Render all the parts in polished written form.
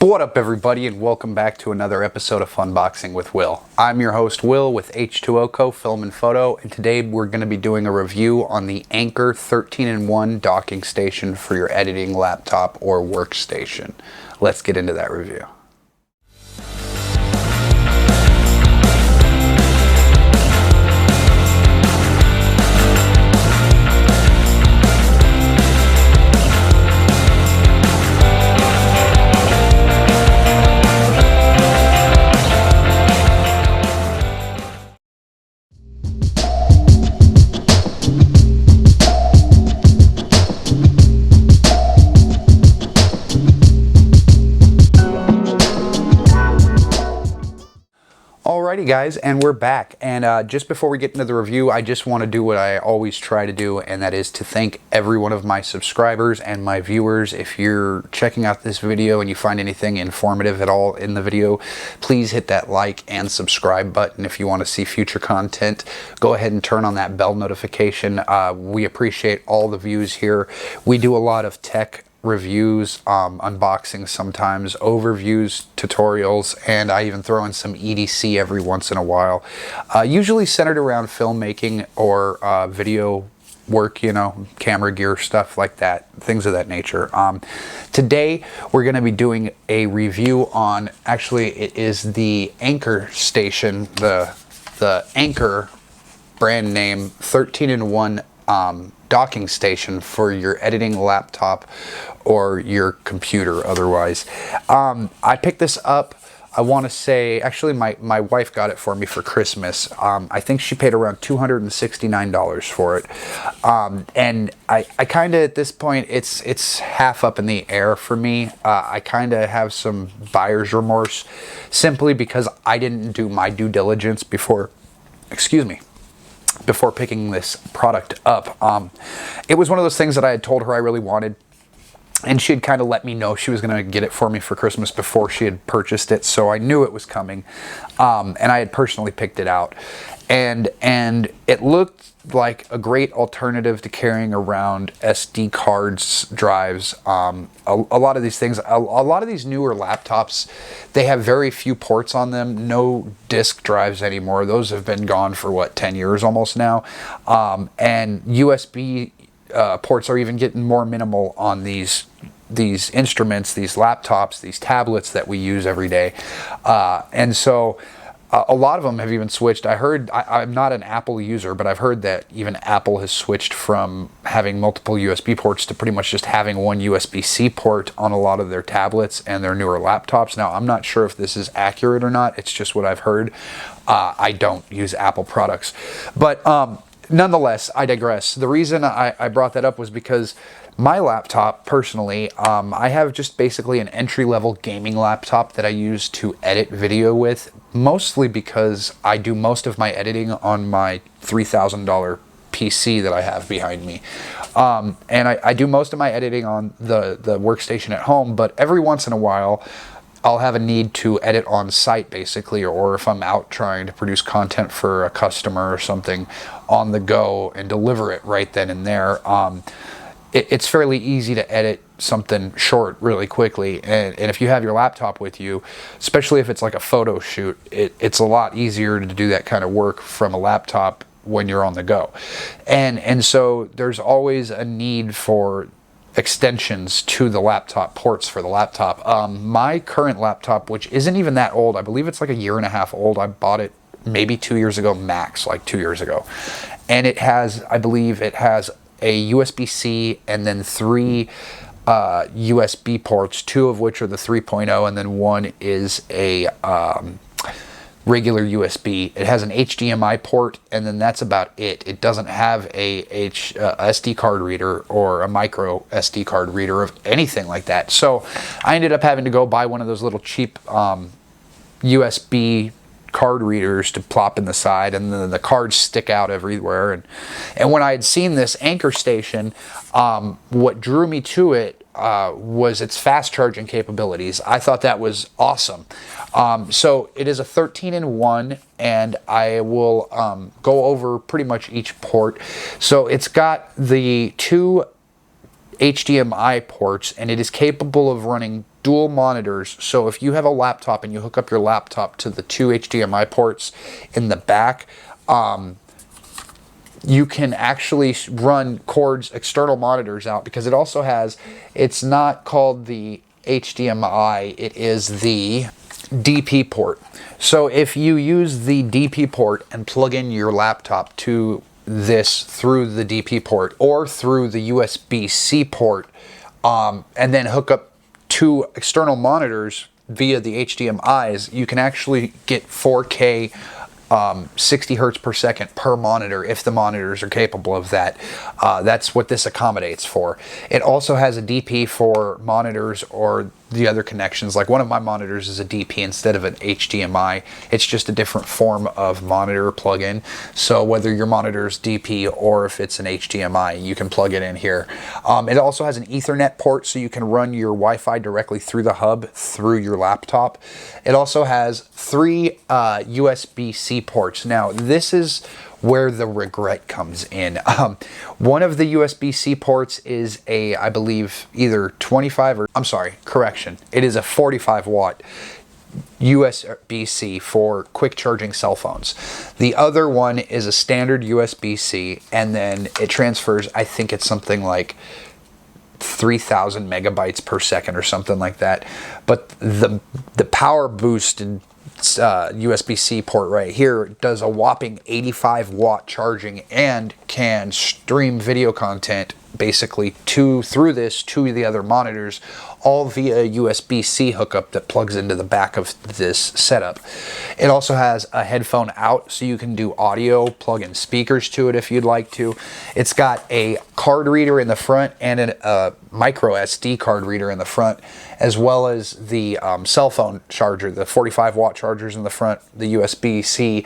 What up, everybody, and welcome back to another episode of Funboxing with Will. I'm your host, Will, with H2O Co. Film and Photo, and today we're going to be doing a review on the Anker 13-in-1 docking station for your editing laptop or workstation. Let's get into that review. Alrighty guys, and we're back, and just before we get into the review, I just want to do what I always try to do, and that is to thank every one of my subscribers and my viewers. If you're checking out this video and you find anything informative at all in the video, please hit that like and subscribe button. If you want to see future content, go ahead and turn on that bell notification. We appreciate all the views here. We do a lot of tech reviews, unboxings sometimes, overviews, tutorials, and I even throw in some EDC every once in a while. Usually centered around filmmaking or video work, you know, camera gear, stuff like that, things of that nature. Today we're going to be doing a review on, actually it is the Anker station, the Anker brand name 13-in-1 docking station for your editing laptop or your computer otherwise. I picked this up, I want to say, actually my wife got it for me for Christmas. I think she paid around $269 for it. And I kind of, at this point, it's half up in the air for me. I kind of have some buyer's remorse simply because I didn't do my due diligence before, before picking this product up. It was one of those things that I had told her I really wanted, and she had kind of let me know she was going to get it for me for Christmas before she had purchased it, so I knew it was coming, and I had personally picked it out, and it looked like a great alternative to carrying around SD cards, drives. A lot of these things, a lot of these newer laptops, they have very few ports on them, no disk drives anymore. Those have been gone for what, 10 years almost now, and USB ports are even getting more minimal on these instruments, these laptops, these tablets that we use every day, and so a lot of them have even switched. I heard, I'm not an Apple user, but I've heard that even Apple has switched from having multiple USB ports to pretty much just having one USB-C port on a lot of their tablets and their newer laptops. Now, I'm not sure if this is accurate or not. It's just what I've heard. I don't use Apple products. But nonetheless, I digress. The reason I brought that up was because my laptop, personally, I have just basically an entry-level gaming laptop that I use to edit video with, mostly because I do most of my editing on my $3,000 PC that I have behind me. And I do most of my editing on the workstation at home, but every once in a while, I'll have a need to edit on site, basically, or if I'm out trying to produce content for a customer or something on the go and deliver it right then and there. It's fairly easy to edit something short really quickly, and if you have your laptop with you, especially if it's like a photo shoot, it's a lot easier to do that kind of work from a laptop when you're on the go. And so there's always a need for extensions to the laptop, ports for the laptop. My current laptop, which isn't even that old, I believe it's like a year and a half old, I bought it maybe 2 years ago, max, like 2 years ago, and it has, I believe it has a USB-C and then 3 USB ports, 2 of which are the 3.0, and then 1 is a regular USB. It has an HDMI port, and then that's about it. It doesn't have a SD card reader or a micro SD card reader of anything like that. So I ended up having to go buy one of those little cheap USB card readers to plop in the side, and then the cards stick out everywhere. And when I had seen this Anker station, what drew me to it was its fast charging capabilities. I thought that was awesome. So it is a 13-in-1, and I will go over pretty much each port. So it's got the 2 HDMI ports, and it is capable of running dual monitors. So if you have a laptop and you hook up your laptop to the 2 HDMI ports in the back, you can actually run cords, external monitors out, because it also has, it's not called the HDMI, it is the DP port. So if you use the DP port and plug in your laptop to this through the DP port or through the USB-C port, and then hook up 2 external monitors via the HDMIs, you can actually get 4K 60 hertz per second per monitor if the monitors are capable of that. That's what this accommodates for. It also has a DP for monitors or the other connections. Like one of my monitors is a DP instead of an HDMI. It's just a different form of monitor plug-in. So whether your monitor is DP or if it's an HDMI, you can plug it in here. It also has an Ethernet port, so you can run your Wi-Fi directly through the hub through your laptop. It also has 3 USB-C ports. Now this is where the regret comes in. One of the USB-C ports is a, I believe, either 25 or, I'm sorry, correction, it is a 45 watt USB-C for quick charging cell phones. The other one is a standard USB-C, and then it transfers, I think it's something like 3,000 megabytes per second or something like that. But the power boosted USB-C port right here does a whopping 85 watt charging and can stream video content basically through this to the other monitors, all via a USB-C hookup that plugs into the back of this setup. It also has a headphone out, so you can do audio, plug in speakers to it if you'd like to. It's got a card reader in the front and a micro SD card reader in the front, as well as the cell phone charger, the 45 watt chargers in the front, the USB-C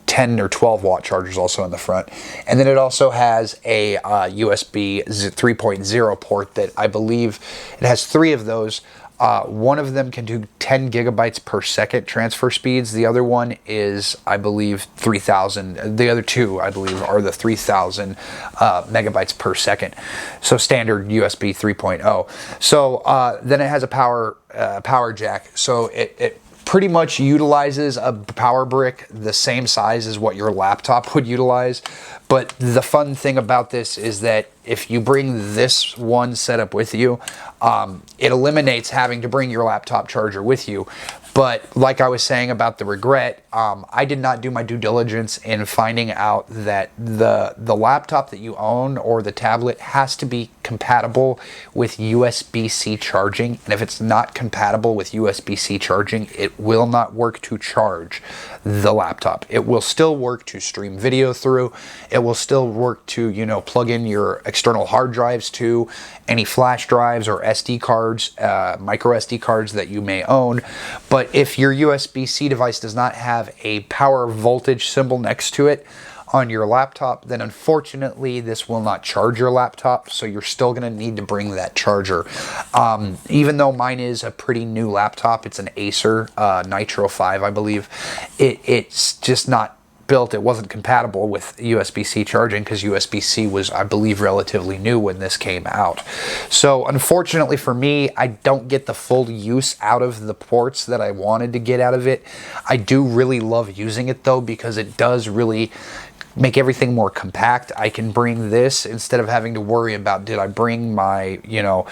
10 or 12 watt chargers also in the front. And then it also has a USB 3.0 port that I believe it has 3 of those. One of them can do 10 gigabytes per second transfer speeds. The other one is, I believe, 3,000. The other 2, I believe, are the 3,000 megabytes per second. So standard USB 3.0. So then it has a power jack. So it pretty much utilizes a power brick the same size as what your laptop would utilize. But the fun thing about this is that if you bring this one setup with you, it eliminates having to bring your laptop charger with you. But like I was saying about the regret, I did not do my due diligence in finding out that the laptop that you own or the tablet has to be compatible with USB-C charging. And if it's not compatible with USB-C charging, it will not work to charge the laptop. It will still work to stream video through. It will still work to, you know, plug in your external hard drives to, any flash drives or SD cards, micro SD cards that you may own. But if your USB-C device does not have a power voltage symbol next to it on your laptop, then unfortunately this will not charge your laptop, so you're still going to need to bring that charger. Even though mine is a pretty new laptop, it's an Acer Nitro 5, I believe, it's just not built, it wasn't compatible with USB-C charging because USB-C was, I believe, relatively new when this came out. So unfortunately for me, I don't get the full use out of the ports that I wanted to get out of it. I do really love using it though, because it does really make everything more compact. I can bring this instead of having to worry about, did I bring my, you know,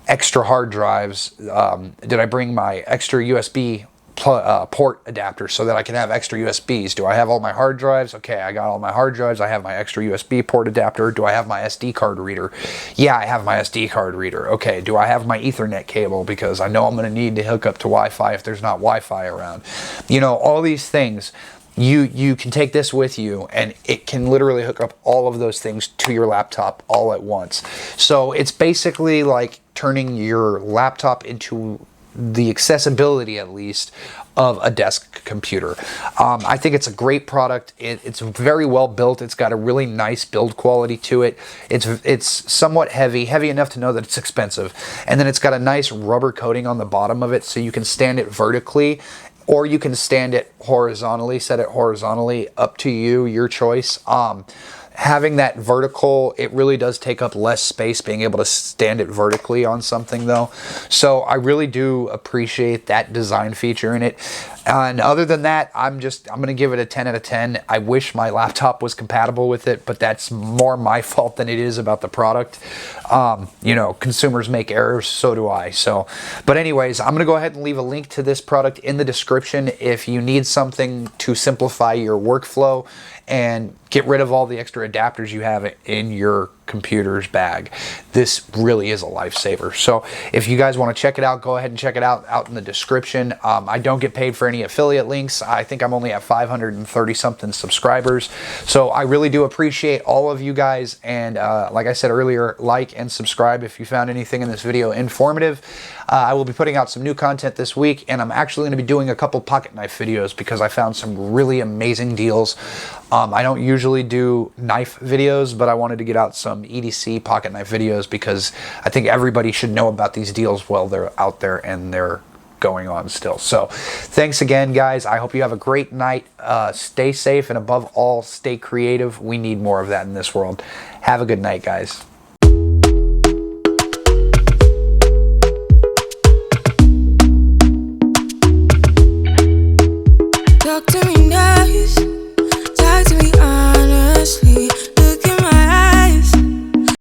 extra hard drives, did I bring my extra USB port adapter so that I can have extra USBs. Do I have all my hard drives? Okay, I got all my hard drives. I have my extra USB port adapter. Do I have my SD card reader? Yeah, I have my SD card reader. Okay, do I have my Ethernet cable? Because I know I'm going to need to hook up to Wi-Fi if there's not Wi-Fi around. You know, all these things. You can take this with you and it can literally hook up all of those things to your laptop all at once. So it's basically like turning your laptop into the accessibility, at least, of a desk computer. I think it's a great product. It's very well built. It's got a really nice build quality to it. It's somewhat heavy enough to know that it's expensive. And then it's got a nice rubber coating on the bottom of it, so you can stand it vertically or you can stand it horizontally, set it horizontally, up to you, your choice. having that vertical, it really does take up less space being able to stand it vertically on something though. So I really do appreciate that design feature in it. And other than that, I'm going to give it a 10 out of 10. I wish my laptop was compatible with it, but that's more my fault than it is about the product. You know, consumers make errors, so do I. So, but anyways, I'm going to go ahead and leave a link to this product in the description if you need something to simplify your workflow and get rid of all the extra adapters you have in your computer's bag. This really is a lifesaver. So if you guys want to check it out, go ahead and check it out in the description. I don't get paid for any affiliate links. I think I'm only at 530 something subscribers. So I really do appreciate all of you guys. And like I said earlier, like and subscribe if you found anything in this video informative. I will be putting out some new content this week, and I'm actually going to be doing a couple pocket knife videos because I found some really amazing deals. I don't usually do knife videos, but I wanted to get out some EDC pocket knife videos because I think everybody should know about these deals while they're out there and they're going on still. So thanks again, guys. I hope you have a great night. Stay safe, and above all, stay creative. We need more of that in this world. Have a good night, guys. Talk to me.